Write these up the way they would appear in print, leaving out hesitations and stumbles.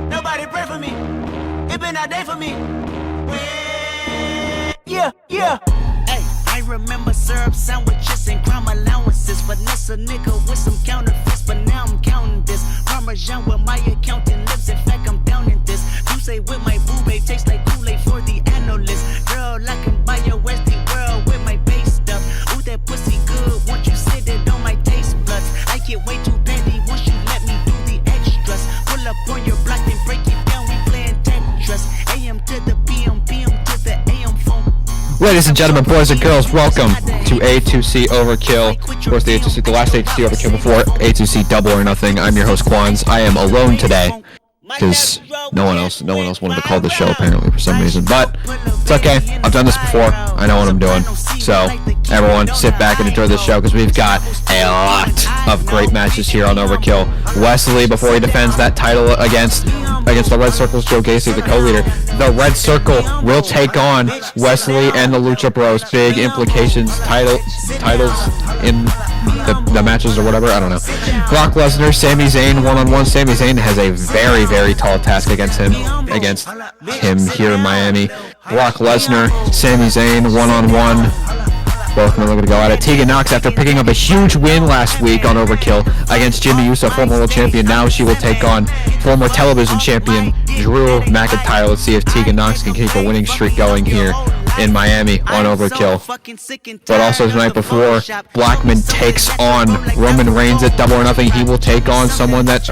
Nobody pray for me. It been a day for me. Yeah, yeah. Hey, I remember syrup sandwiches and crime allowances. Finesse a nigga with some counterfeits, but now I'm counting this. Parmesan with my accountant lips. In fact, I'm down in this. You say with my boo babe tastes like Kool-Aid for the analyst. Girl, I can buy your Westie world with my base stuff. Ooh, that pussy good. Once you sit it on my taste buds, I get way too petty once you let me do the extras. Pull up on your block and break it down. We playing Tetris. AM to the PM, PM to the AM phone. Ladies and gentlemen, boys and girls, welcome to A2C Overkill. Of course, the A2C, the last A2C Overkill before A2C Double or Nothing. I'm your host, Quans. I am alone today because no one else wanted to call the show apparently for some reason. But it's okay. I've done this before. I know what I'm doing. So everyone, sit back and enjoy this show because we've got a lot of great matches here on Overkill. Wesley, before he defends that title against the Red Circle's Joe Gacy, the co-leader, the Red Circle will take on Wesley and the Lucha Bros. Big implications, titles in the matches or whatever, I don't know. Brock Lesnar, Sami Zayn, one-on-one. Sami Zayn has a very, very tall task against him here in Miami. Brock Lesnar, Sami Zayn, one-on-one. Both men are going to go at it. Tegan Nox, after picking up a huge win last week on Overkill against Jimmy Uso, former world champion, now she will take on former television champion Drew McIntyre. Let's see if Tegan Nox can keep a winning streak going here in Miami on Overkill. But also tonight, before Blackman takes on Roman Reigns at Double or Nothing, he will take on someone that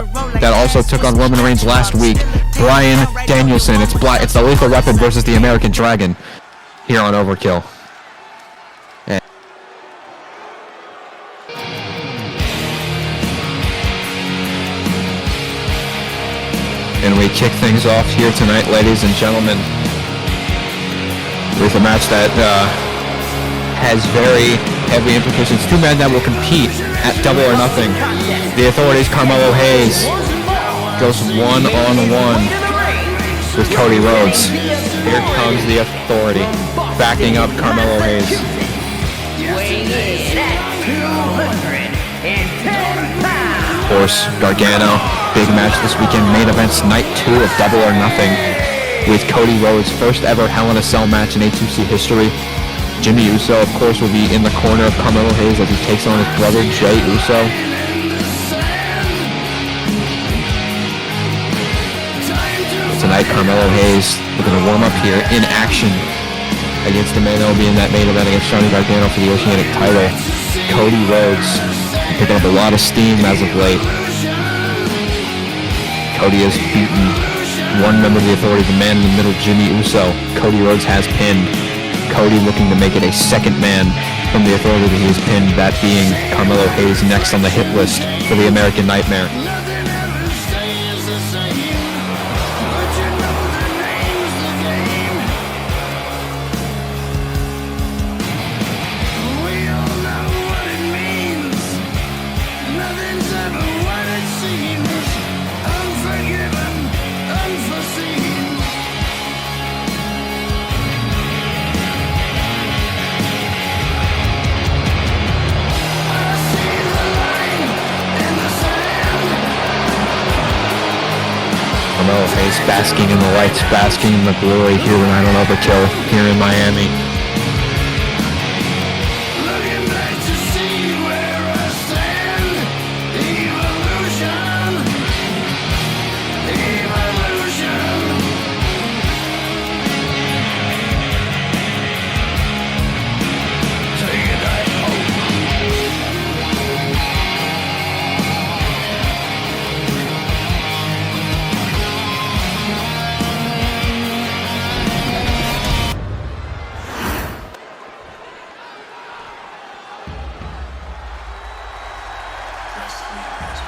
also took on Roman Reigns last week, Bryan Danielson. It's the Lethal Weapon versus the American Dragon here on Overkill. And we kick things off here tonight, ladies and gentlemen, with a match that has very heavy implications. Two men that will compete at Double or Nothing. The Authority's Carmelo Hayes goes one-on-one with Cody Rhodes. Here comes the Authority, backing up Carmelo Hayes. Of course, Gargano, big match this weekend, main events night 2 of Double or Nothing with Cody Rhodes, first ever Hell in a Cell match in A2C history. Jimmy Uso, of course, will be in the corner of Carmelo Hayes as he takes on his brother Jay Uso. Tonight, Carmelo Hayes looking to warm up here in action against the man that will be in that main event against Johnny Gargano for the Oceanic title. Cody Rhodes picking up a lot of steam as of late. Cody has beaten one member of the Authority, the man in the middle, Jimmy Uso. Cody Rhodes has pinned. Cody looking to make it a second man from the Authority that he has pinned, that being Carmelo Hayes, next on the hit list for the American Nightmare. Carmelo Hayes basking in the lights, basking in the glory here tonight on Overkill here in Miami.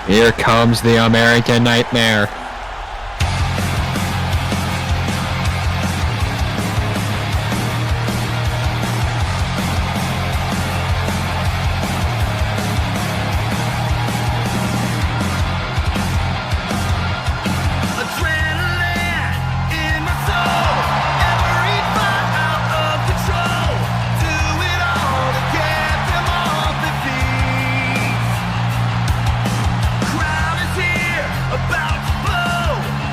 Here comes the American Nightmare. About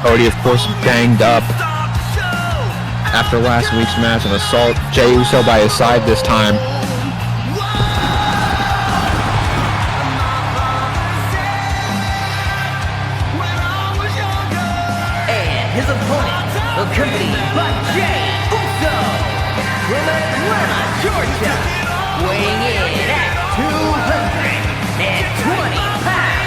Cody, of course, banged up after last week's match, an assault. Jey Uso by his side this time. And his opponent, accompanied by Jey Uso, from Atlanta, Georgia, weighing in at 220 pounds,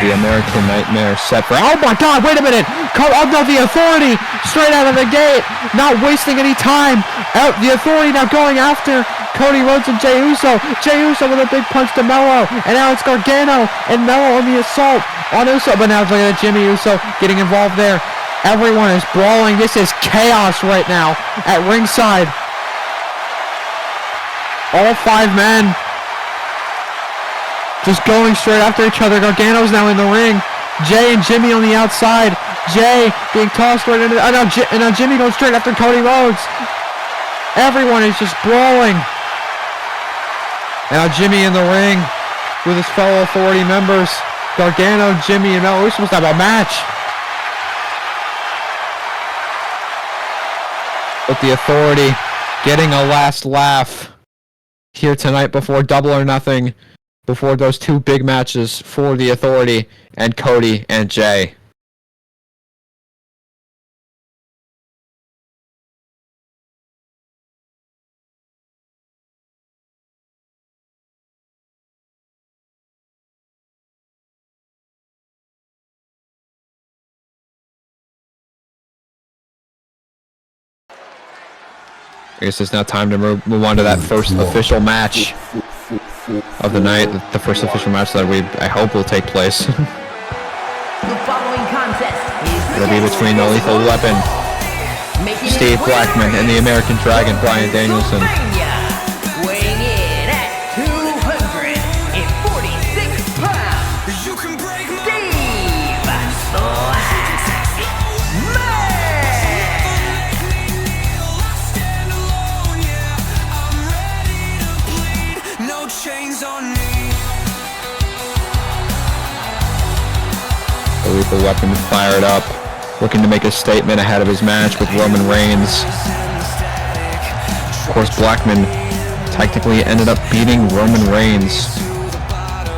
The American Nightmare set for... Oh my God, wait a minute! Oh no, the Authority straight out of the gate, not wasting any time. Out, the Authority now going after Cody Rhodes and Jey Uso. Jey Uso with a big punch to Melo, and now it's Gargano and Melo on the assault on Uso. But now it's like Jimmy Uso getting involved there. Everyone is brawling. This is chaos right now at ringside. All 5 men just going straight after each other. Gargano's now in the ring. Jey and Jimmy on the outside. Jey being tossed right into... and now Jimmy goes straight after Cody Rhodes. Everyone is just brawling. And now Jimmy in the ring with his fellow Authority members. Gargano, Jimmy, and Melo. We're supposed to have a match. With the Authority getting a last laugh here tonight before Double or Nothing. Before those 2 big matches for the Authority and Cody and Jey. I guess it's now time to move on to that first official match of the night, the first official match that I hope will take place. The following contest is It'll be between the Lethal Weapon, Steve Blackman, and the American Dragon, Bryan Danielson. weighing in at 246 pounds, Steve No chains on me. The Lethal Weapon fired up, looking to make a statement ahead of his match with Roman Reigns. Of course, Blackman technically ended up beating Roman Reigns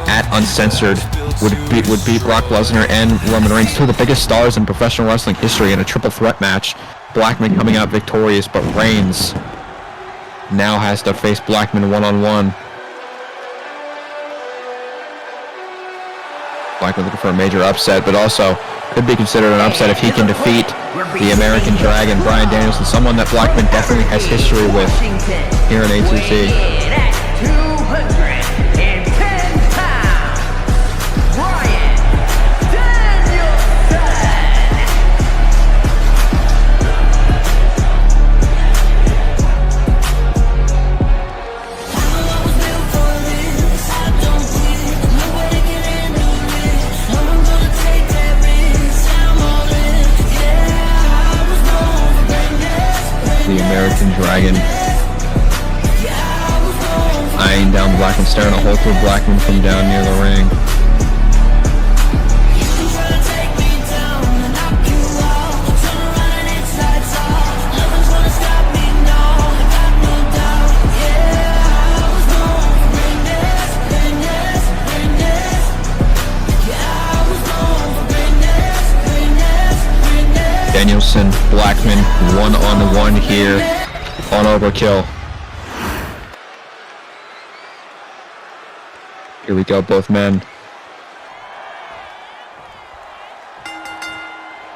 at Uncensored. Would beat Brock Lesnar and Roman Reigns, 2 of the biggest stars in professional wrestling history, in a triple threat match. Blackman coming out victorious, but Reigns now has to face Blackman one-on-one. Blackman looking for a major upset, but also could be considered an upset if he can defeat the American Dragon, Bryan Danielson, someone that Blackman definitely has history with here in A2C. 210 pounds, Bryan Danielson. The American Dragon eyeing down Blackman, staring a hole through Blackman from down near the ring. Danielson, Blackman, one-on-one here on Overkill. Here we go, both men.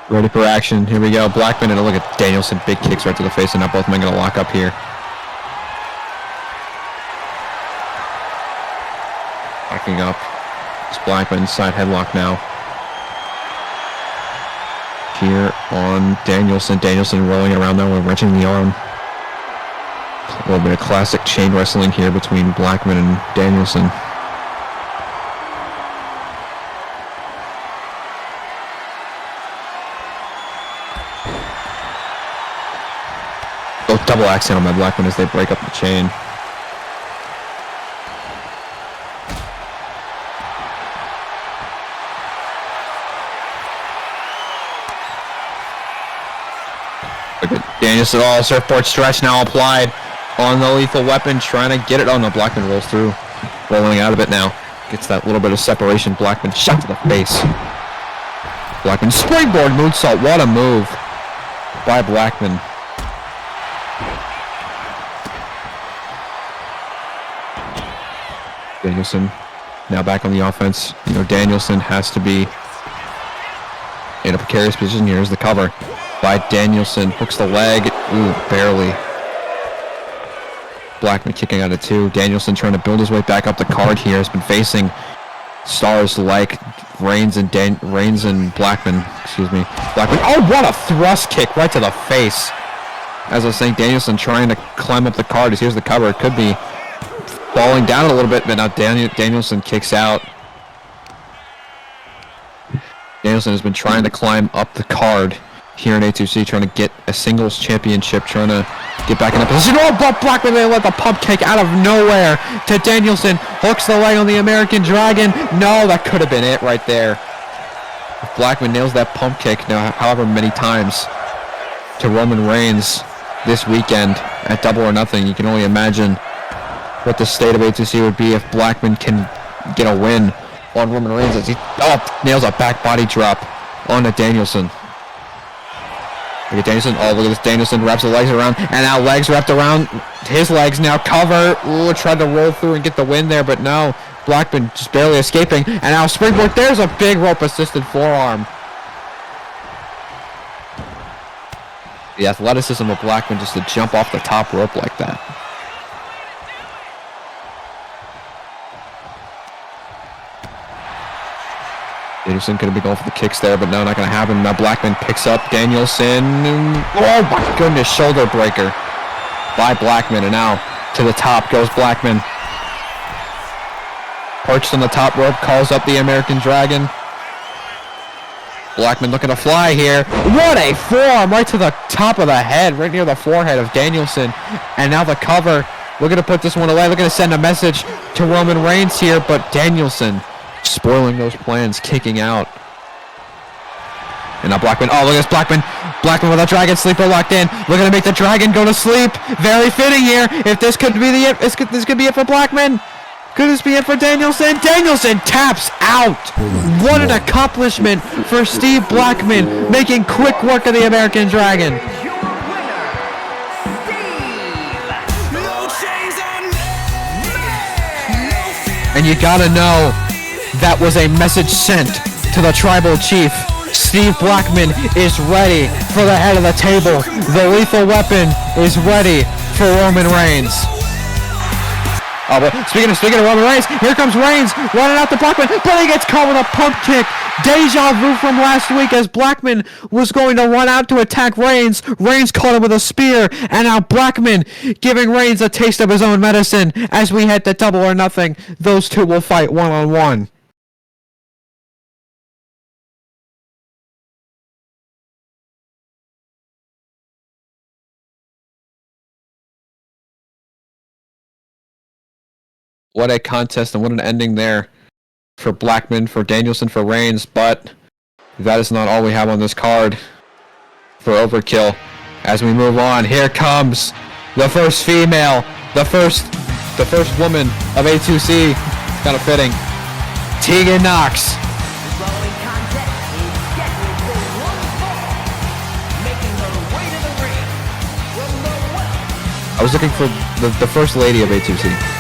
Ready for action. Here we go. Blackman, and look at Danielson, big kicks right to the face, and now both men gonna lock up here. Locking up. It's Blackman, side headlock now. Here on Danielson. Danielson rolling around now and wrenching the arm. A little bit of classic chain wrestling here between Blackman and Danielson. Oh, double axe handle by Blackman as they break up the chain. Danielson, all surfboard stretch now applied on the lethal weapon, trying to get it. Oh no, Blackman rolls through. Rolling out of it now. Gets that little bit of separation. Blackman shot to the face. Blackman springboard moonsault. What a move by Blackman. Danielson now back on the offense. You know, Danielson has to be in a precarious position. Here's the cover by Danielson. Hooks the leg. Ooh, barely. Blackman kicking out of 2. Danielson trying to build his way back up the card here. Has been facing stars like Reigns and Blackman. Excuse me. Blackman. Oh, what a thrust kick right to the face. As I was saying, Danielson trying to climb up the card. Here's the cover. It could be falling down a little bit, but now Danielson kicks out. Danielson has been trying to climb up the card here in A2C, trying to get a singles championship, trying to get back in a position. Oh, but Blackman, they let the pump kick out of nowhere to Danielson. Hooks the leg on the American Dragon. No, that could have been it right there. If Blackman nails that pump kick now, however many times, to Roman Reigns this weekend at Double or Nothing, you can only imagine what the state of A2C would be if Blackman can get a win on Roman Reigns as he nails a back body drop onto Danielson. Look at Danielson. Oh, look at this. Danielson wraps the legs around, and now legs wrapped around his legs. Now cover. Ooh, tried to roll through and get the win there, but no. Blackman just barely escaping, and now springboard. There's a big rope-assisted forearm. The athleticism of Blackman just to jump off the top rope like that. Danielson could have been going for the kicks there, but no, not going to happen. Now Blackman picks up Danielson. Oh my goodness, shoulder breaker by Blackman. And now to the top goes Blackman. Perched on the top rope, calls up the American Dragon. Blackman looking to fly here. What a forearm right to the top of the head, right near the forehead of Danielson. And now the cover. Looking to put this one away. Looking to send a message to Roman Reigns here, but Danielson spoiling those plans, kicking out. And now Blackman. Oh, look at this Blackman. Blackman with a Dragon Sleeper locked in. Looking to make the Dragon go to sleep. Very fitting here. If this could be this could be it for Blackman. Could this be it for Danielson? Danielson taps out. What an accomplishment for Steve Blackman, making quick work of the American Dragon. And you gotta know, that was a message sent to the tribal chief. Steve Blackman is ready for the head of the table. The lethal weapon is ready for Roman Reigns. Oh, but speaking of Roman Reigns, here comes Reigns running out to Blackman, but he gets caught with a pump kick. Deja vu from last week as Blackman was going to run out to attack Reigns. Reigns caught him with a spear, and now Blackman giving Reigns a taste of his own medicine as we head to Double or Nothing. Those two will fight one-on-one. What a contest and what an ending there for Blackman, for Danielson, for Reigns, but that is not all we have on this card for Overkill. As we move on, here comes the first female, the first woman of A2C, kind of fitting, Tegan Knox. The following contest is scheduled for one fall. Making her way to the ring from the west. I was looking for the first lady of A2C.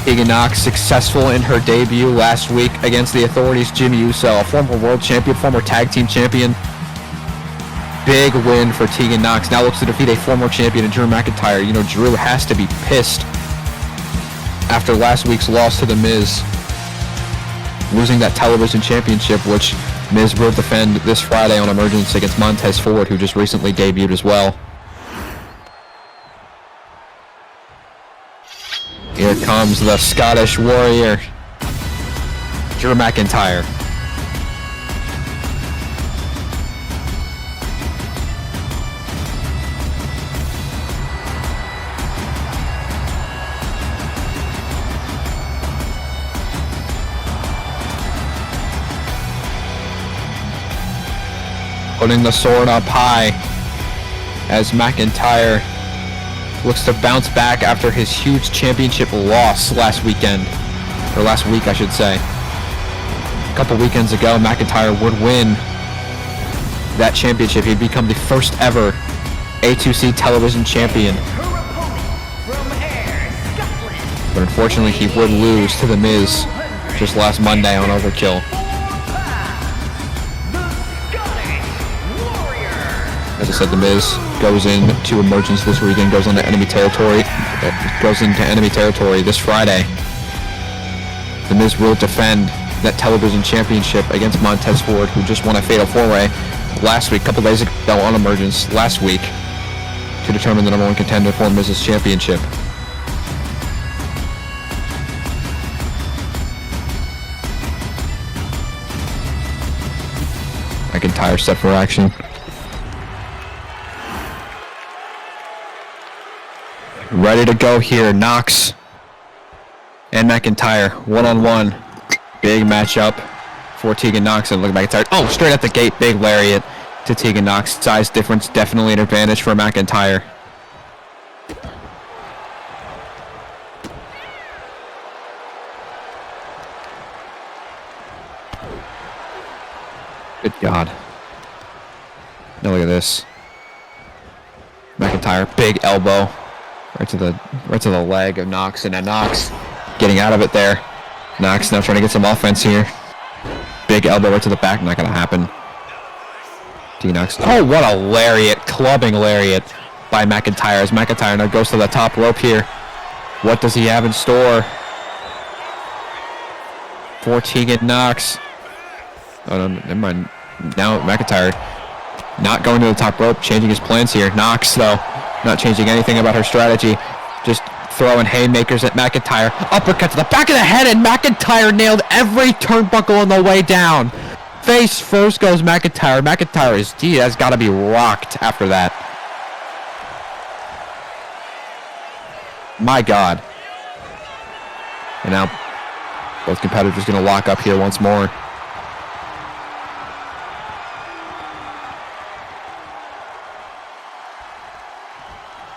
Tegan Knox, successful in her debut last week against the Authority's Jimmy Uso, a former world champion, former tag team champion. Big win for Tegan Knox. Now looks to defeat a former champion, Drew McIntyre. You know, Drew has to be pissed after last week's loss to The Miz, losing that television championship, which Miz will defend this Friday on Emergence against Montez Ford, who just recently debuted as well. Here comes the Scottish Warrior, Drew McIntyre. putting the sword up high as McIntyre looks to bounce back after his huge championship loss last weekend. Or last week, I should say. A couple weekends ago, McIntyre would win that championship. He'd become the first ever A2C television champion. Her opponent from Ayr, Scotland. But unfortunately, he would lose to The Miz just last Monday on Overkill. As I said, The Miz goes into Emergence this weekend, goes into enemy territory. Goes into enemy territory this Friday. The Miz will defend that television championship against Montez Ford, who just won a Fatal 4-Way last week, a couple days ago on Emergence last week, to determine the number one contender for Miz's championship. McIntyre set for action. Ready to go here. Knox and McIntyre one-on-one. Big matchup for Tegan Knox and look at McIntyre. Oh, straight at the gate. Big lariat to Tegan Knox. Size difference definitely an advantage for McIntyre. Good God. Now look at this. McIntyre, big elbow. Right to the leg of Knox, and then Knox getting out of it there. Knox now trying to get some offense here. Big elbow right to the back, not gonna happen. Knox. Oh, what a lariat, clubbing lariat by McIntyre as McIntyre now goes to the top rope here. What does he have in store for Tegan Knox? Oh, no, never mind. Now McIntyre not going to the top rope, changing his plans here. Knox, though, not changing anything about her strategy. Just throwing haymakers at McIntyre. Uppercut to the back of the head, and McIntyre nailed every turnbuckle on the way down. Face first goes McIntyre. He has got to be rocked after that. My God. And now both competitors going to lock up here once more.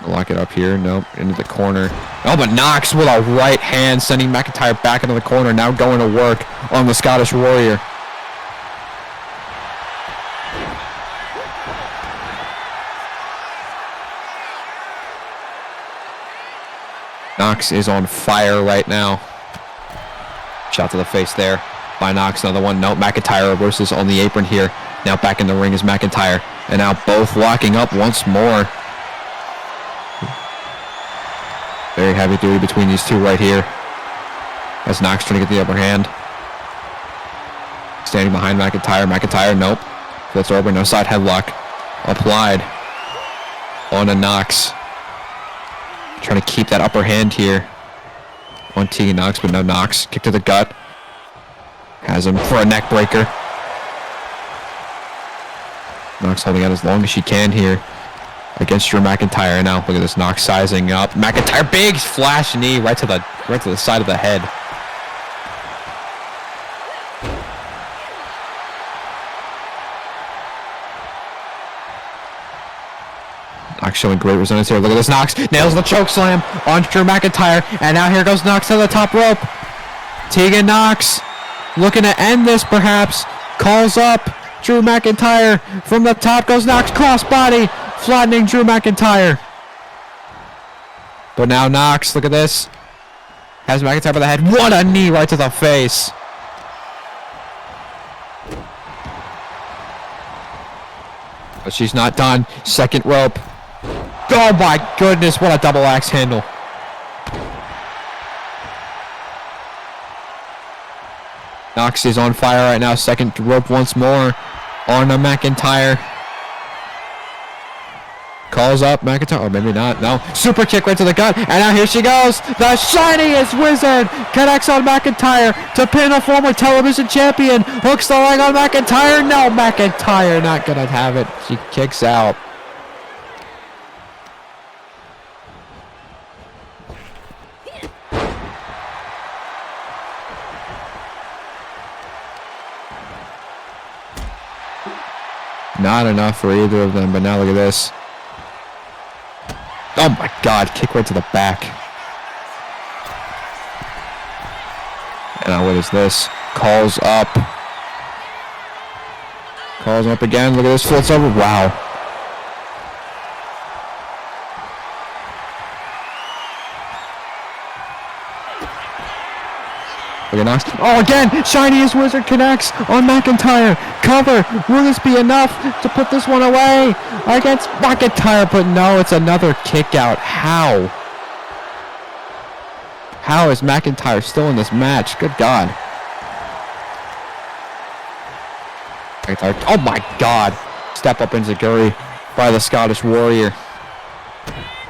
Lock it up here. Nope. Into the corner. Oh, but Knox with a right hand sending McIntyre back into the corner. Now going to work on the Scottish Warrior. Knox is on fire right now. Shot to the face there by Knox. Another one. Nope. McIntyre reverses on the apron here. Now back in the ring is McIntyre. And now both locking up once more. Very heavy duty between these two right here. As Knox trying to get the upper hand. Standing behind McIntyre. McIntyre, nope. Flips over, no side headlock. Applied on a Knox. Trying to keep that upper hand here on Tegan Knox, but no Knox. Kick to the gut. Has him for a neck breaker. Knox holding out as long as she can here against Drew McIntyre. Now look at this, Knox sizing up. McIntyre, big flash knee right to the side of the head. Knox showing great resilience here. Look at this, Knox nails the choke slam on Drew McIntyre, and now here goes Knox to the top rope. Tegan Knox looking to end this perhaps. Calls up Drew McIntyre. From the top goes Knox, crossbody, flattening Drew McIntyre. But now Knox, look at this. Has McIntyre by the head. What a knee right to the face. But she's not done. Second rope. Oh my goodness, what a double axe handle. Knox is on fire right now. Second rope once more on a McIntyre. Calls up McIntyre, or maybe not, no. Super kick right to the gut, and now here she goes. The shiniest wizard connects on McIntyre to pin a former television champion. Hooks the leg on McIntyre. No, McIntyre not gonna have it. She kicks out. Not enough for either of them, but now look at this. Oh my god, kick right to the back. And now what is this? Calls up. Calls up again. Look at this. Flips over. Wow. Look at Knox. Oh, again! Shiniest Wizard connects on McIntyre. Cover. Will this be enough to put this one away against McIntyre? But no, it's another kick out. How? How is McIntyre still in this match? Good God. McIntyre. Oh my God. Step up enziguri by the Scottish Warrior.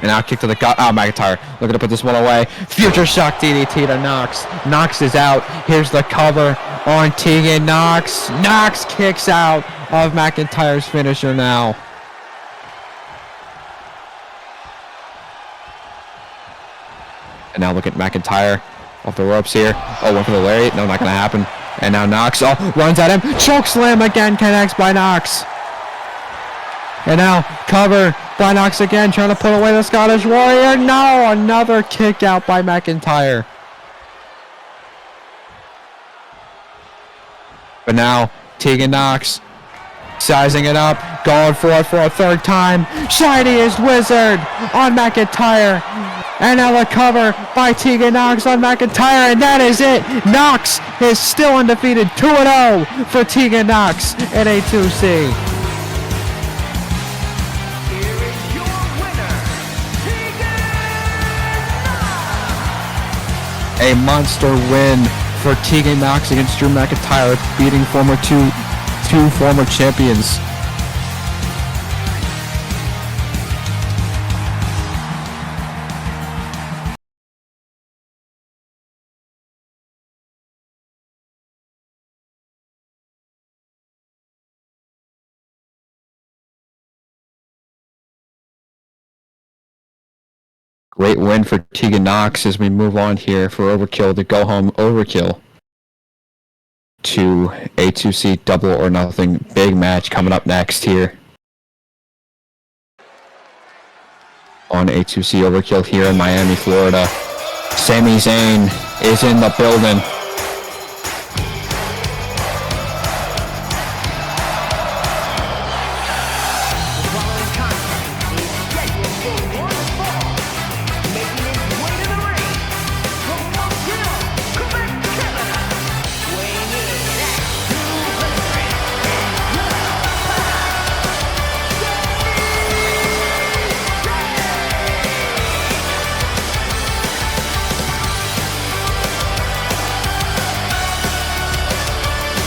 And now kick to the gut. Oh, McIntyre looking to put this one away. Future shock DDT to Knox. Knox is out. Here's the cover on Tegan Knox. Knox kicks out of McIntyre's finisher now. And now look at McIntyre off the ropes here. Oh, went for the lariat. No, not going to happen. And now Knox runs at him. Choke slam again. Connects by Knox. And now cover by Knox again, trying to put away the Scottish Warrior. No, another kick out by McIntyre. But now Tegan Knox sizing it up, going for it for a third time. Shiniest Wizard on McIntyre. And now the cover by Tegan Knox on McIntyre, and that is it. Knox is still undefeated, 2-0 for Tegan Knox in A2C. A monster win for Tegan Knox against Drew McIntyre, beating two former champions. Great win for Tegan Knox as we move on here for Overkill, the go-home Overkill to A2C double or nothing. Big match coming up next here on A2C Overkill here in Miami, Florida. Sami Zayn is in the building.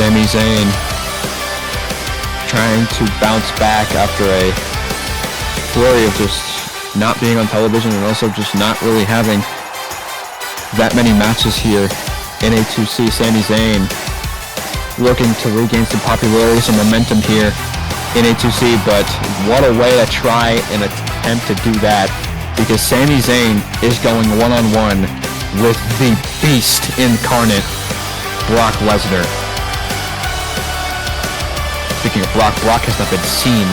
Sami Zayn trying to bounce back after a flurry of just not being on television and also just not really having that many matches here in A2C. Sami Zayn looking to regain some popularity, some momentum here in A2C, but what a way to try and attempt to do that, because Sami Zayn is going one-on-one with the beast incarnate, Brock Lesnar. Speaking of Brock, Brock has not been seen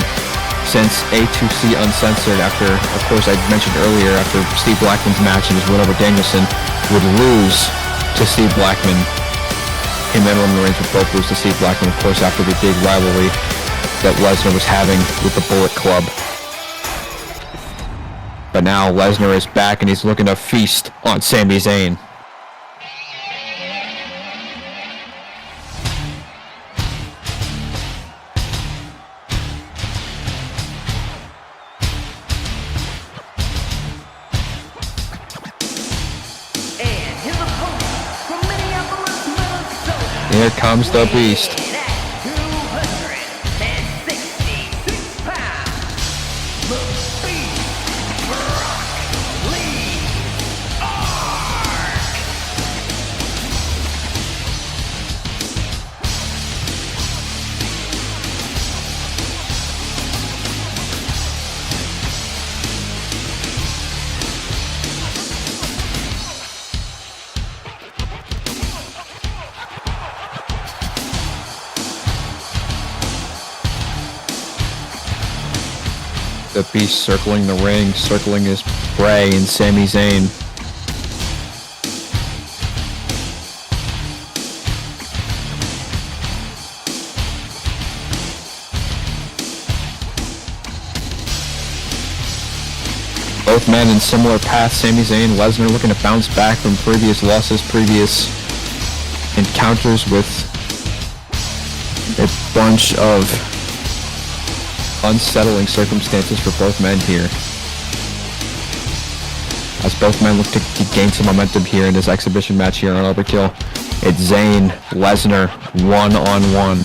since A2C Uncensored after, of course, I mentioned earlier, after Steve Blackman's match and his win over Danielson would lose to Steve Blackman. Him and Roman Reigns would both lose to Steve Blackman, of course, after the big rivalry that Lesnar was having with the Bullet Club. But now Lesnar is back and he's looking to feast on Sami Zayn. Here comes the beast. The Beast circling the ring, circling his prey, and Sami Zayn. Both men in similar paths. Sami Zayn, Lesnar looking to bounce back from previous losses, previous encounters with a bunch of unsettling circumstances for both men here. As both men look to gain some momentum here in this exhibition match here on Overkill. It's Zayn, Lesnar, one-on-one.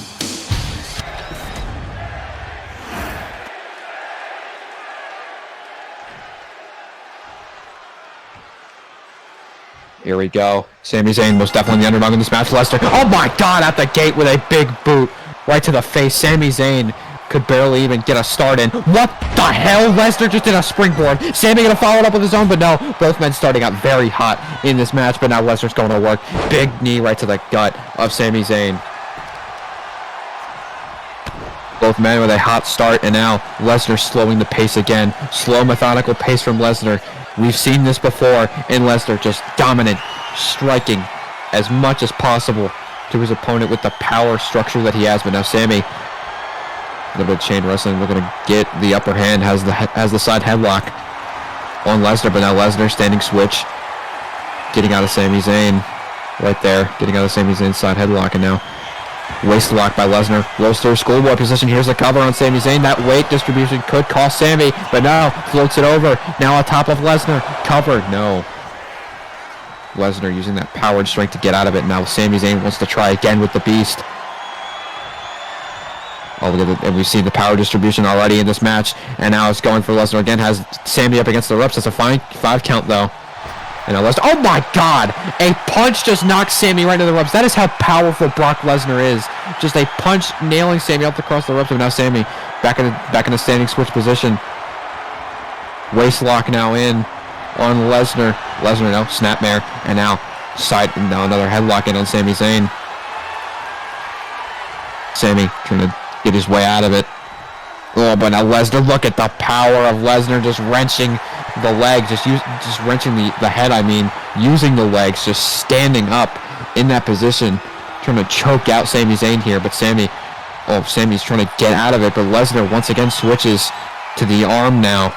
Here we go. Sami Zayn most definitely the underdog in this match. Lesnar, oh my god, at the gate with a big boot right to the face. Sami Zayn could barely even get a start in. What the hell? Lesnar just did a springboard. Sami gonna follow it up with his own, but no. Both men starting out very hot in this match, but now Lesnar's going to work. Big knee right to the gut of Sami Zayn. Both men with a hot start, and now Lesnar slowing the pace again. Slow, methodical pace from Lesnar. We've seen this before, and Lesnar just dominant, striking as much as possible to his opponent with the power structure that he has. But now Sami, a little bit of chain wrestling, we're gonna get the upper hand, has the side headlock on Lesnar, but now Lesnar standing switch, getting out of Sami Zayn, right there, getting out of Sami Zayn's side headlock, and now waist lock by Lesnar. Rolls through schoolboy position. Here's the cover on Sami Zayn. That weight distribution could cost Sami, but now floats it over. Now on top of Lesnar. Cover. No. Lesnar using that power and strength to get out of it. Now Sami Zayn wants to try again with the Beast. Oh, look at it. And we've seen the power distribution already in this match. And now it's going for Lesnar again. Has Sami up against the ropes. That's a fine 5 count though. And now Lesnar, oh my god! A punch just knocks Sami right into the ropes. That is how powerful Brock Lesnar is. Just a punch nailing Sami up across the ropes, and now Sami back in the standing switch position. Waist lock now in on Lesnar. Lesnar now snapmare, and now another headlock in on Sami Zayn. Sami trying to get his way out of it. Oh, but now Lesnar, look at the power of Lesnar just wrenching the legs, just wrenching the head, using the legs, just standing up in that position, trying to choke out Sami Zayn here, but Sami's trying to get out of it, but Lesnar once again switches to the arm now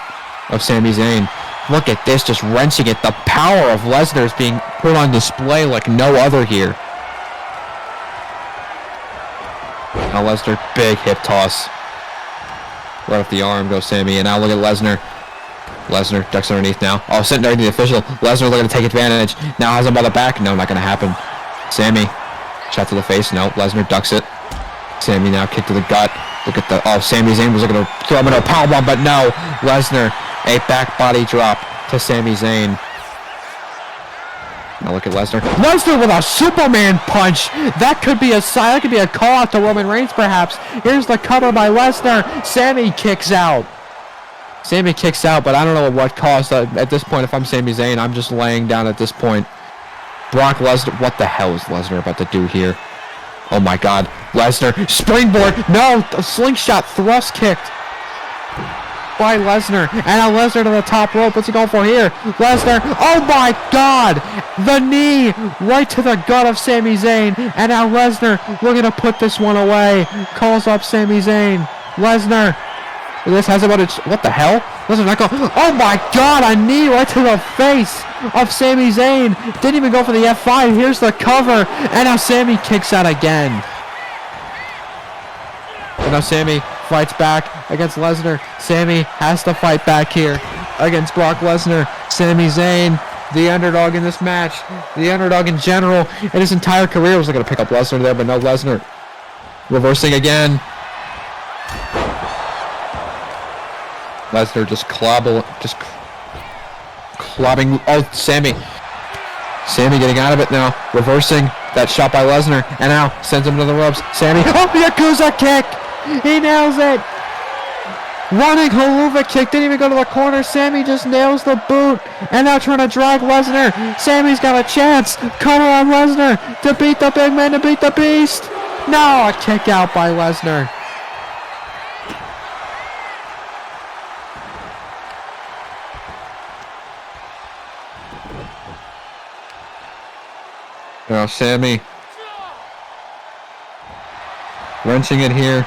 of Sami Zayn. Look at this, just wrenching it. The power of Lesnar is being put on display like no other here. Now Lesnar, big hip toss. Right off the arm goes Sami, and now look at Lesnar. Lesnar ducks underneath now. Oh, sitting there to the official. Lesnar looking to take advantage. Now has him by the back. No, not going to happen. Sami, shot to the face. No, Lesnar ducks it. Sami now kick to the gut. Look at the, oh, Sami Zayn was looking to throw him into a powerbomb, but no. Lesnar, a back body drop to Sami Zayn. Now look at Lesnar. Lesnar with a Superman punch. That could be a call out to Roman Reigns, perhaps. Here's the cover by Lesnar. Sami kicks out. Sami kicks out, but I don't know at what cost. At this point, if I'm Sami Zayn, I'm just laying down at this point. Brock Lesnar, what the hell is Lesnar about to do here? Oh my god. Lesnar, springboard. No, a slingshot thrust kicked by Lesnar. And now Lesnar to the top rope. What's he going for here? Lesnar, oh my god! The knee right to the gut of Sami Zayn. And now Lesnar looking to put this one away. Calls up Sami Zayn. Lesnar. This has about it. What the hell? Lesnar not go. Oh my god! A knee right to the face of Sami Zayn. Didn't even go for the F5. Here's the cover. And now Sami kicks out again. And now Sami fights back against Lesnar. Sami has to fight back here against Brock Lesnar. Sami Zayn, the underdog in this match. The underdog in general in his entire career. Was looking to pick up Lesnar there, but no, Lesnar reversing again. Lesnar just clobbing. Oh, Sami getting out of it now. Reversing that shot by Lesnar. And now sends him to the ropes. Sami. Oh, Yakuza kick. He nails it. Running haluva kick. Didn't even go to the corner. Sami just nails the boot. And now trying to drag Lesnar. Sami's got a chance. Cover on Lesnar to beat the big man, to beat the Beast. No, a kick out by Lesnar. Now Sammy wrenching it here.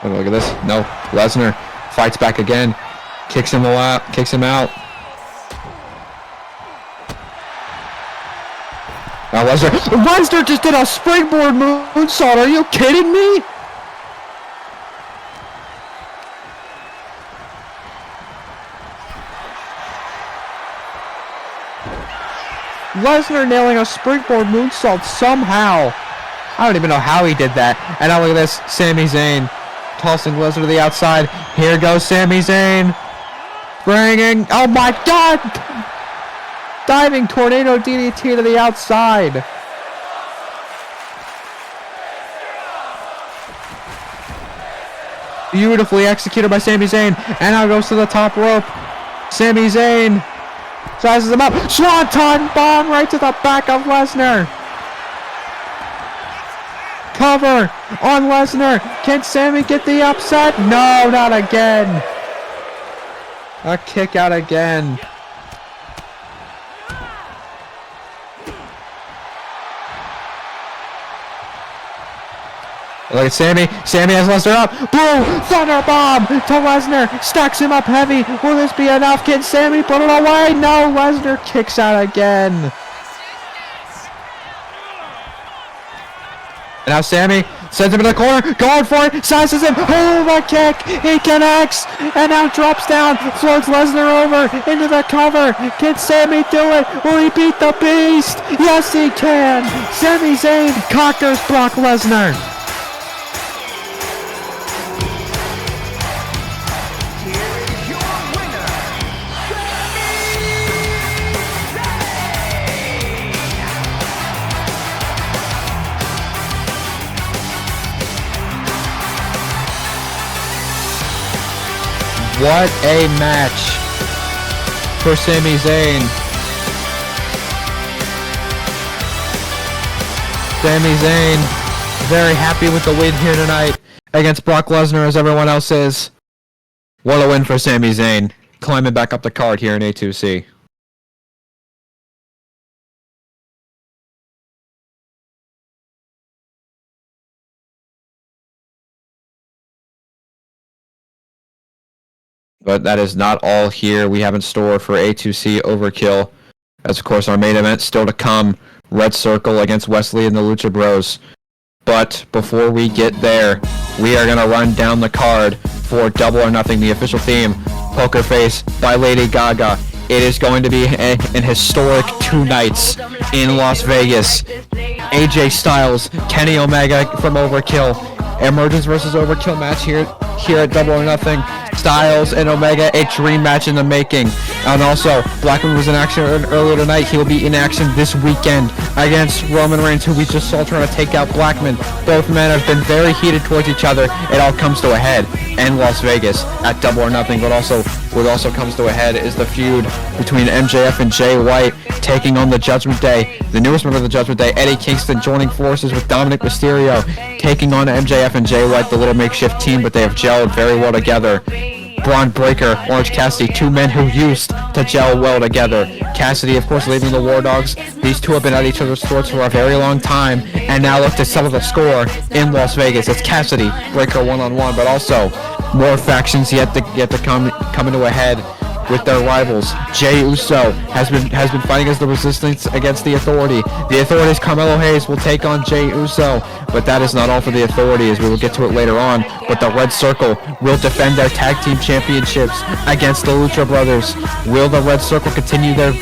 Oh, look at this. No, Lesnar fights back again, kicks him out. Now Lesnar just did a springboard moonsault. Are you kidding me? Lesnar nailing a springboard moonsault somehow. I don't even know how he did that. And now look at this. Sami Zayn tossing Lesnar to the outside. Here goes Sami Zayn. Bringing. Oh my God. Diving tornado DDT to the outside. Beautifully executed by Sami Zayn. And now goes to the top rope. Sami Zayn sizes him up. Swanton bomb right to the back of Lesnar. Cover on Lesnar. Can Sami get the upset? No, not again. A kick out again. Look at Sami. Sami has Lesnar up. Boom! Thunder bomb to Lesnar. Stacks him up heavy. Will this be enough? Can Sami put it away? No. Lesnar kicks out again. And now Sami sends him in the corner. Going for it. Sizes him. Oh, the kick. He connects. And now drops down. Floats Lesnar over into the cover. Can Sami do it? Will he beat the Beast? Yes, he can. Sami Zayn conquers Brock Lesnar. What a match for Sami Zayn. Sami Zayn very happy with the win here tonight against Brock Lesnar, as everyone else is. What a win for Sami Zayn, climbing back up the card here in A2C. But that is not all here we have in store for A2C Overkill. As of course our main event still to come. Red Circle against Wesley and the Lucha Bros. But before we get there, we are going to run down the card for Double or Nothing, the official theme, Poker Face by Lady Gaga. It is going to be an historic 2 nights in Las Vegas. AJ Styles, Kenny Omega from Overkill. Emergence versus Overkill match here at Double or Nothing. Styles and Omega, a dream match in the making. And also, Blackman was in action earlier tonight. He will be in action this weekend against Roman Reigns, who we just saw trying to take out Blackman. Both men have been very heated towards each other. It all comes to a head in Las Vegas at Double or Nothing. But also, what also comes to a head is the feud between MJF and Jay White taking on the Judgment Day. The newest member of the Judgment Day, Eddie Kingston, joining forces with Dominic Mysterio, taking on MJF and Jay White, the little makeshift team, but they have gelled very well together. Braun Breaker, Orange Cassidy, 2 men who used to gel well together. Cassidy, of course, leading the War Dogs. These two have been at each other's throats for a very long time, and now look to settle the score in Las Vegas. It's Cassidy, Breaker one-on-one, but also more factions yet to come into a head with their rivals. Jey Uso has been fighting as the resistance against the Authority. The Authority's Carmelo Hayes will take on Jey Uso, but that is not all for the Authority, as we will get to it later on. But the Red Circle will defend their tag team championships against the Lucha Brothers. Will the Red Circle continue their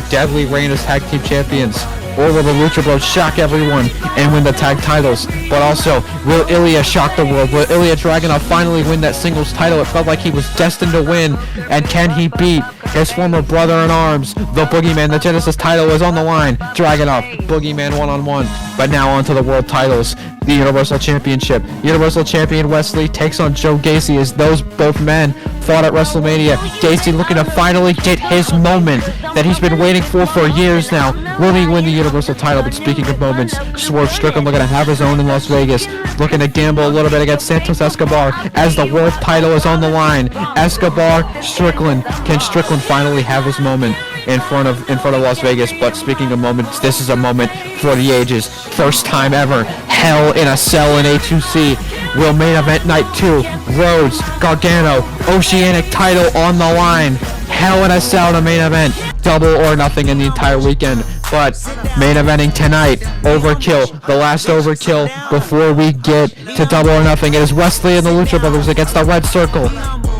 deadly reign as tag team champions? Or will the Lucha Bros shock everyone and win the tag titles? But also, will Ilya shock the world? Will Ilya Dragunov finally win that singles title? It felt like he was destined to win. And can he beat his former brother-in-arms, the Boogeyman? The Genesis title is on the line. Dragunov, Boogeyman one-on-one. But now on to the world titles. The Universal Championship. Universal Champion Wesley takes on Joe Gacy as those both men fought at WrestleMania. Gacy looking to finally get his moment that he's been waiting for years now. Will he win the Universal title? But speaking of moments, Swerve Strickland looking to have his own in Las Vegas. Looking to gamble a little bit against Santos Escobar as the world title is on the line. Escobar, Strickland. Can Strickland finally have his moment? in front of Las Vegas. But speaking of moments, this is a moment for the ages. First time ever, Hell in a Cell in A2C. Will main event night 2. Rhodes, Gargano, Oceanic title on the line. Hell in a Cell in a main event. Double or nothing in the entire weekend. But main eventing tonight, Overkill, the last Overkill before we get to Double or Nothing. It is Wesley and the Lucha Brothers against the Red Circle.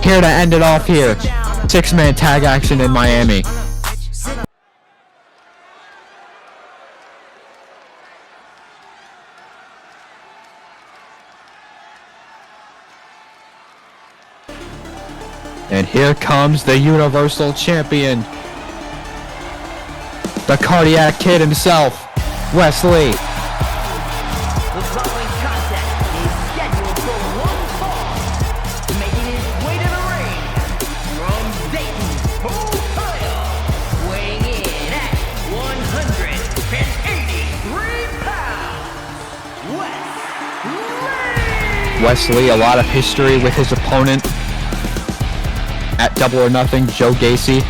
Here to end it off here. 6-man tag action in Miami. And here comes the Universal Champion. The Cardiac Kid himself, Wesley. The following contest is scheduled for one fall. Making his way to the ring from Dayton, Ohio, weighing in at 183 pounds, Wesley, a lot of history with his opponent at Double or Nothing, Joe Gacy.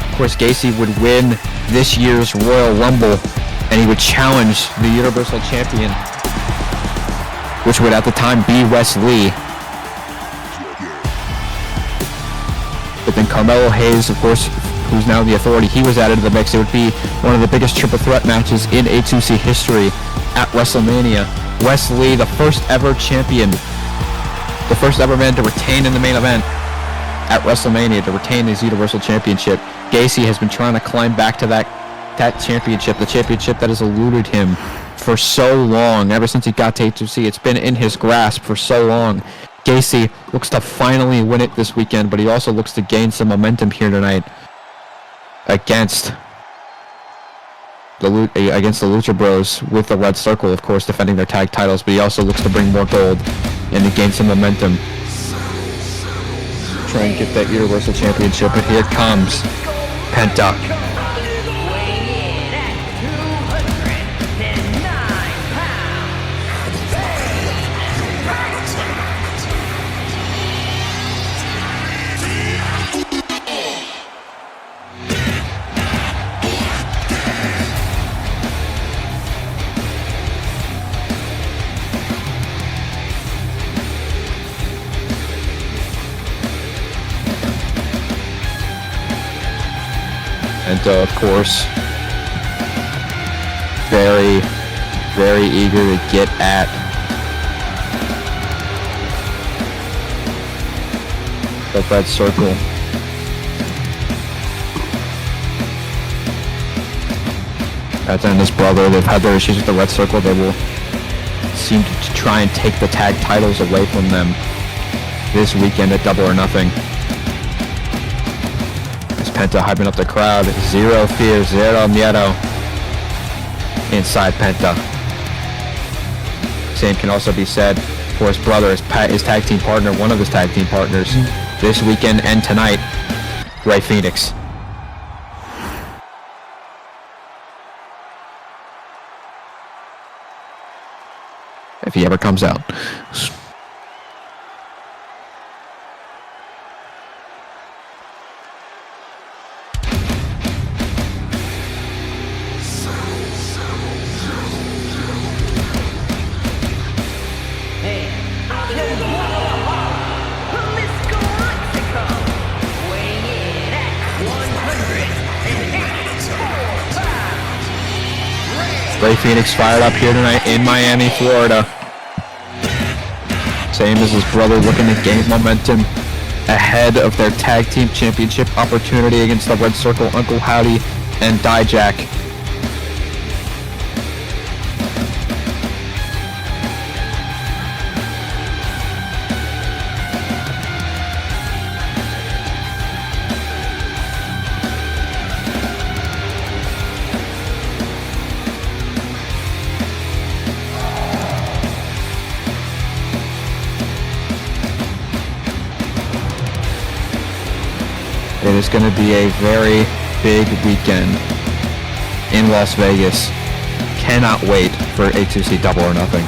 Of course, Gacy would win this year's Royal Rumble, and he would challenge the Universal Champion, which would at the time be Wesley. But then Carmelo Hayes, of course, who's now the Authority, he was added to the mix. It would be one of the biggest triple threat matches in A2C history at WrestleMania. Wesley, the first ever champion, the first ever man to retain in the main event at WrestleMania, to retain his Universal Championship. Gacy has been trying to climb back to that championship, the championship that has eluded him for so long. Ever since he got to A2C, it's been in his grasp for so long. Gacy looks to finally win it this weekend, but he also looks to gain some momentum here tonight against the Lucha Bros, with the Red Circle, of course, defending their tag titles, but he also looks to bring more gold and to gain some momentum. Try and get that Universal Championship, but here comes Penta. weighing in at 209 And of course, very, very eager to get at the Red Circle. Penta and his brother, they've had their issues with the Red Circle. They will seem to try and take the tag titles away from them this weekend at Double or Nothing. Penta hyping up the crowd. Zero fear, zero miedo inside Penta. Same can also be said for his brother, his tag team partner, one of his tag team partners this weekend and tonight, Rey Fenix. If he ever comes out. Rey Fenix fired up here tonight in Miami, Florida. Same as his brother, looking to gain momentum ahead of their tag team championship opportunity against the Red Circle, Uncle Howdy and Dijak. It is going to be a very big weekend in Las Vegas. Cannot wait for A2C Double or Nothing.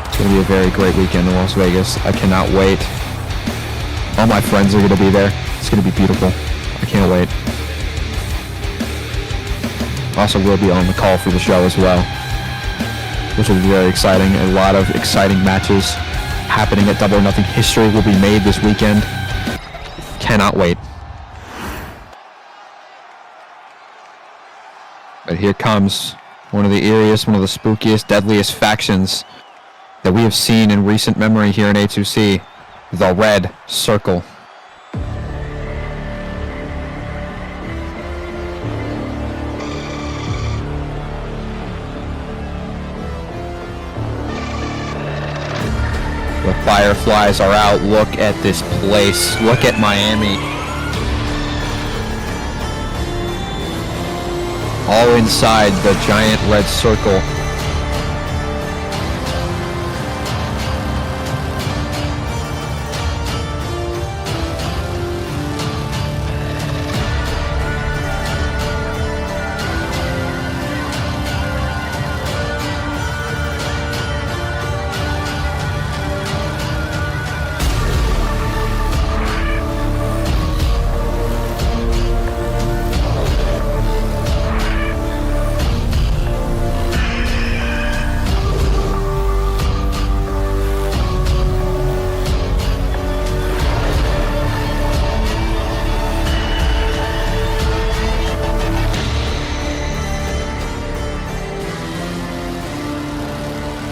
It's going to be a very great weekend in Las Vegas. I cannot wait. All my friends are going to be there. It's going to be beautiful. I can't wait. Also will be on the call for the show as well, which will be very exciting. A lot of exciting matches happening at Double or Nothing. History will be made this weekend. Cannot wait. But here comes one of the eeriest, one of the spookiest, deadliest factions that we have seen in recent memory here in A2C. The Red Circle. The Fireflies are out. Look at this place. Look at Miami. All inside the giant red circle.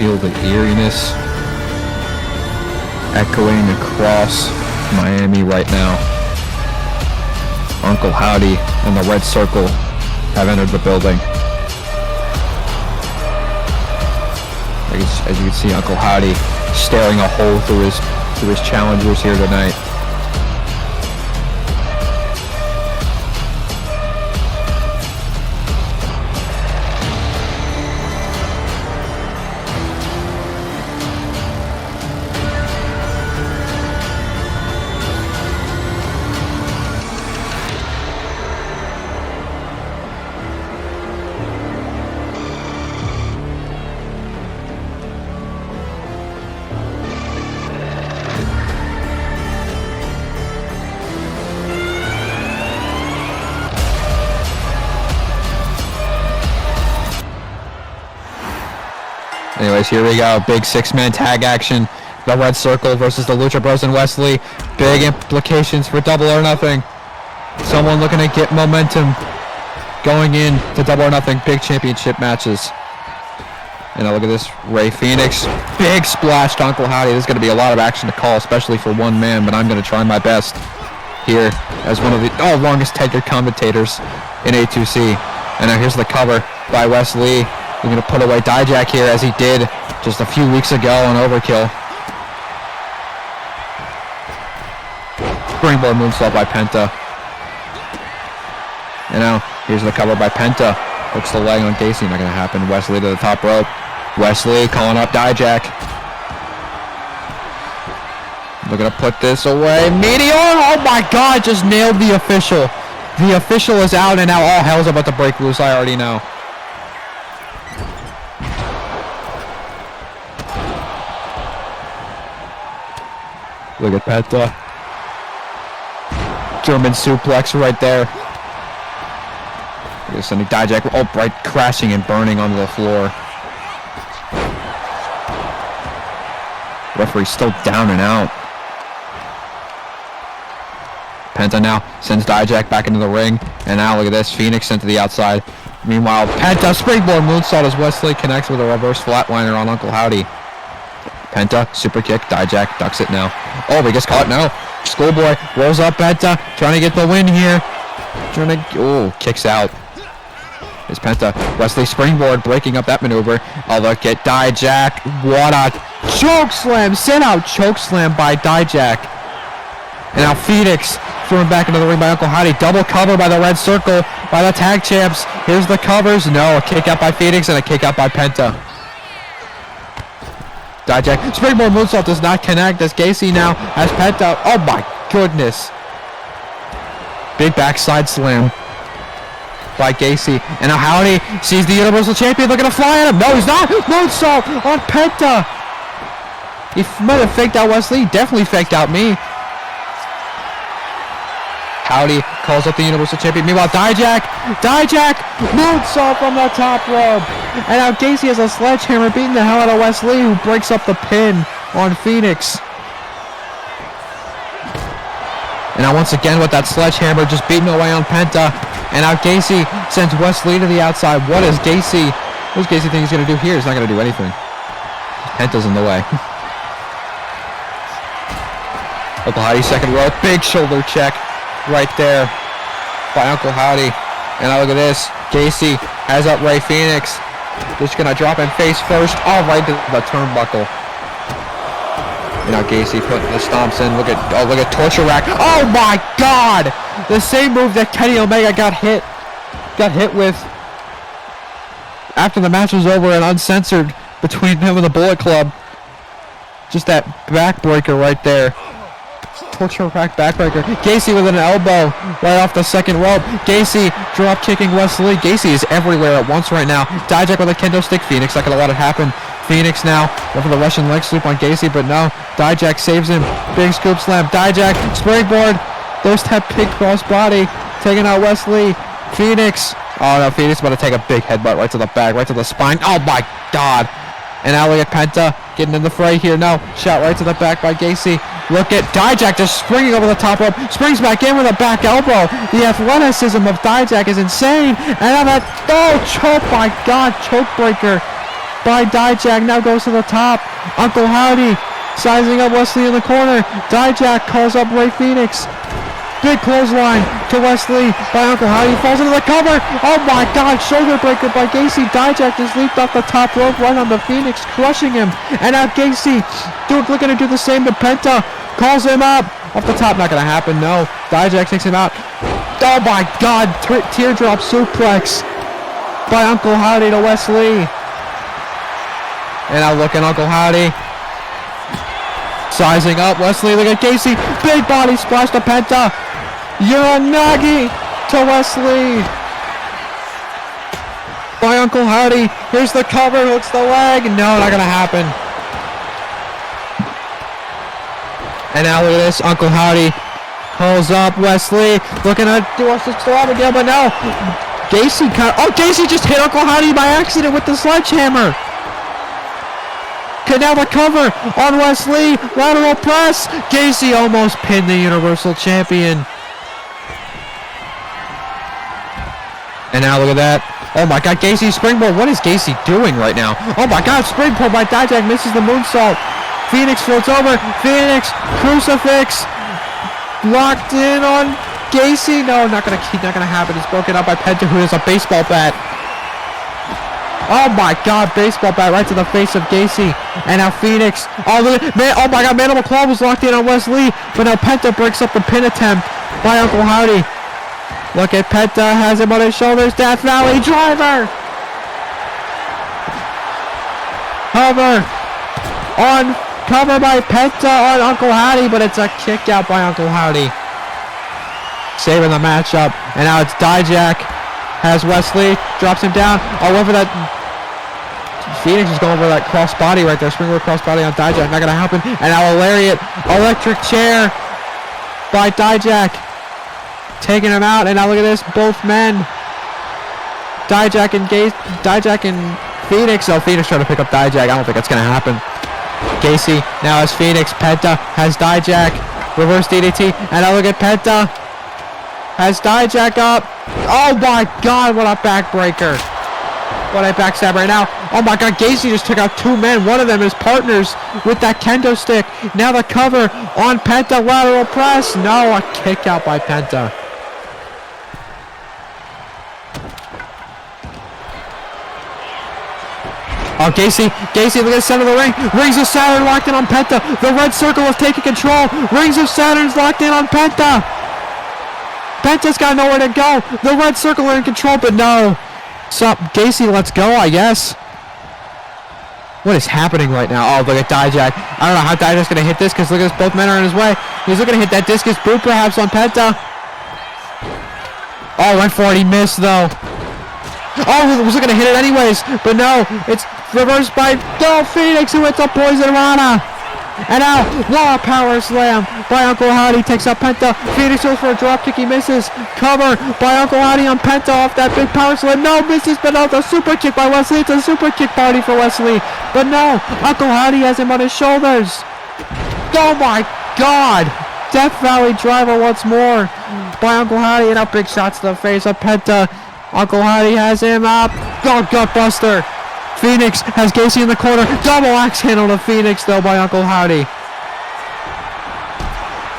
Feel the eeriness echoing across Miami right now. Uncle Howdy and the Red Circle have entered the building. As you can see, Uncle Howdy staring a hole through his challengers here tonight. Anyways, here we go. Big six-man tag action. The Red Circle versus the Lucha Bros and Wesley. Big implications for Double or Nothing. Someone looking to get momentum going in to Double or Nothing. Big championship matches. And now look at this. Ray Phoenix. Big splash to Uncle Howdy. There's going to be a lot of action to call, especially for one man, but I'm going to try my best here as one of the longest tenured commentators in A2C. And now here's the cover by Wesley. We're going to put away Dijak here as he did just a few weeks ago on Overkill. Springboard moonsault by Penta. And now here's the cover by Penta. Hooks the leg on Gacy. Not going to happen. Wesley to the top rope. Wesley calling up Dijak. We're going to put this away. Meteor! Oh my god! Just nailed the official. The official is out and now all hell's about to break loose. I already know. Look at Penta. German suplex right there. Look at sending Dijak. Oh, right, crashing and burning onto the floor. Referee still down and out. Penta now sends Dijak back into the ring. And now look at this. Phoenix sent to the outside. Meanwhile, Penta springboard moonsault as Wesley connects with a reverse flatliner on Uncle Howdy. Penta, super kick, Dijak ducks it now. Oh, he gets caught now. Schoolboy rolls up Penta, trying to get the win here. Kicks out. It's Penta. Wesley springboard, breaking up that maneuver. Oh, look at Dijak. What a choke slam. Sit out choke slam by Dijak. And now Phoenix thrown back into the ring by Uncle Howdy. Double cover by the Red Circle by the tag champs. Here's the covers. No, a kick out by Phoenix and a kick out by Penta. Dijak. Springboard moonsault does not connect as Gacy now has Penta. Oh my goodness. Big backside slam by Gacy. And now Howdy sees the Universal Champion looking to fly at him. No, he's not. Moonsault on Penta. He might have faked out Wesley. He definitely faked out me. Howdy calls up the Universal Champion. Meanwhile, Dijak moonsault from the top rope. And now Gacy has a sledgehammer beating the hell out of Wesley, who breaks up the pin on Phoenix. And now once again with that sledgehammer just beating away on Penta. And now Gacy sends Wesley to the outside. What does Gacy think he's going to do here? He's not going to do anything. Penta's in the way. Uncle Howdy second rope. Big shoulder check right there by Uncle Howdy. And now look at this. Gacy has up Ray Phoenix. Just going to drop him face first. All right to the turnbuckle. And now Gacy putting the stomps in. Look at Torture Rack. Oh my God! The same move that Kenny Omega got hit with after the match was over and uncensored between him and the Bullet Club. Just that backbreaker right there. Torture Rack backbreaker. Gacy with an elbow right off the second rope. Gacy drop kicking Wesley. Gacy is everywhere at once right now. Dijak with a kendo stick. Phoenix not gonna let it happen. Phoenix now going for the Russian leg sweep on Gacy, but no. Dijak saves him. Big scoop slam. Dijak springboard. There's that big cross body taking out Wesley. Phoenix. Oh no, Phoenix about to take a big headbutt right to the back, right to the spine. Oh my God. And now look at Penta getting in the fray here. No, shot right to the back by Gacy. Look at Dijak just springing over the top rope. Springs back in with a back elbow. The athleticism of Dijak is insane. And now that, choke, my God, choke breaker by Dijak now goes to the top. Uncle Howdy sizing up Wesley in the corner. Dijak calls up Ray Phoenix. Big clothesline to Wesley by Uncle Howdy. Falls into the cover. Oh my God, shoulder breaker by Gacy. Dijak just leaped off the top rope right on the Phoenix, crushing him. And now Gacy looking to do the same to Penta. Calls him up. Off the top, not going to happen, no. Dijak takes him out. Oh my God, teardrop suplex by Uncle Howdy to Wesley. And now look at Uncle Howdy. Sizing up Wesley. Look at Gacy. Big body splash to Penta. Uranagi to Wesley. By Uncle Howdy. Here's the cover. Hooks the leg. No, not going to happen. And now look at this. Uncle Howdy calls up Wesley. Looking to do us to throw out again, but no. Gacy Gacy just hit Uncle Howdy by accident with the sledgehammer. Now the cover on Wesley. Lateral press. Gacy almost pinned the Universal Champion. And now look at that. Oh my God, Gacy springboard. What is Gacy doing right now? Oh my God, springboard by Dijak misses the moonsault. Phoenix floats over. Phoenix crucifix. Locked in on Gacy. No, not gonna happen. It's broken up by Penta, who has a baseball bat. Oh my God, baseball bat right to the face of Gacy. And now Phoenix. Oh my God, Mandible Claw was locked in on Wesley. But now Penta breaks up the pin attempt by Uncle Howdy. Look at Penta, has him on his shoulders. Death Valley driver. Cover by Penta on Uncle Howdy, but it's a kick out by Uncle Howdy. Saving the matchup. And now it's Dijak. Has Wesley, drops him down. Oh, over that. Phoenix is going over that cross body right there. Springboard cross body on Dijak. Not going to happen. And now a lariat. Electric chair by Dijak. Taking him out. And now look at this. Both men. Dijak and Phoenix. Oh, Phoenix trying to pick up Dijak. I don't think that's going to happen. Gacy now has Phoenix. Penta has Dijak. Reverse DDT. And now look at Penta. Has Dijak up. Oh my God, what a backbreaker. What a backstab right now. Oh my God, Gacy just took out two men. One of them is partners with that kendo stick. Now the cover on Penta. Lateral press. No, a kick out by Penta. Oh, Gacy, look at the center of the ring. Rings of Saturn locked in on Penta. The red circle is taking control. Rings of Saturn's locked in on Penta. Penta's got nowhere to go. The red circle are in control, but no. So, Gacy, let's go, I guess. What is happening right now? Oh, look at Dijak. I don't know how Dijak's going to hit this, because look at this, both men are in his way. He's looking to hit that discus boot, perhaps, on Penta. Oh, went for it. He missed, though. Oh, he was looking to hit it anyways, but no. It's reversed by Phoenix, who hits a Poison Rana. And now, raw power slam by Uncle Howdy. Takes out Penta. Phoenix goes for a dropkick. He misses. Cover by Uncle Howdy on Penta off that big power slam. No, misses, but no, the super kick by Wesley. It's a super kick party for Wesley. But no, Uncle Howdy has him on his shoulders. Oh my God! Death Valley driver once more by Uncle Howdy, and up big shots to the face of Penta. Uncle Howdy has him up. Oh, gutbuster. Phoenix has Gacy in the corner. Double axe handle to Phoenix though by Uncle Howdy.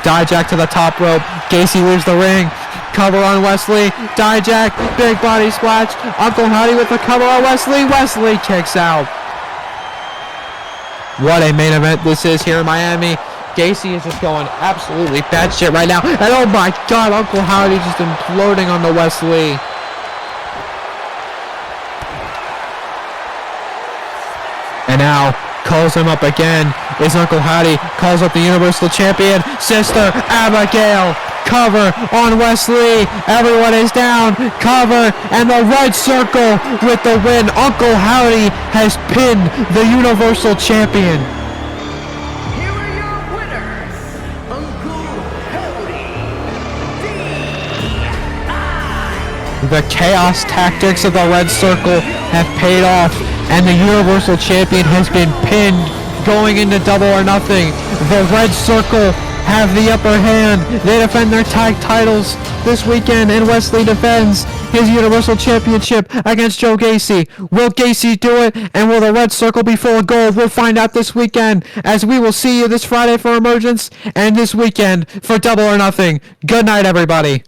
Dijak to the top rope. Gacy leaves the ring. Cover on Wesley. Dijak, big body splash. Uncle Howdy with the cover on Wesley. Wesley kicks out. What a main event this is here in Miami. Gacy is just going absolutely batshit right now. And oh my God, Uncle Howdy just imploding on the Wesley. And now calls him up again is Uncle Howdy. Calls up the Universal Champion, Sister Abigail. Cover on Wesley. Everyone is down. Cover and the red circle with the win. Uncle Howdy has pinned the Universal Champion. Here are your winners, Uncle Howdy, The chaos tactics of the red circle have paid off, and the Universal Champion has been pinned going into Double or Nothing. The red circle have the upper hand. They defend their tag titles this weekend, and Wesley defends his Universal Championship against Joe Gacy. Will Gacy do it, and will the red circle be full of gold? We'll find out this weekend, as we will see you this Friday for Emergence and this weekend for Double or Nothing. Good night, everybody.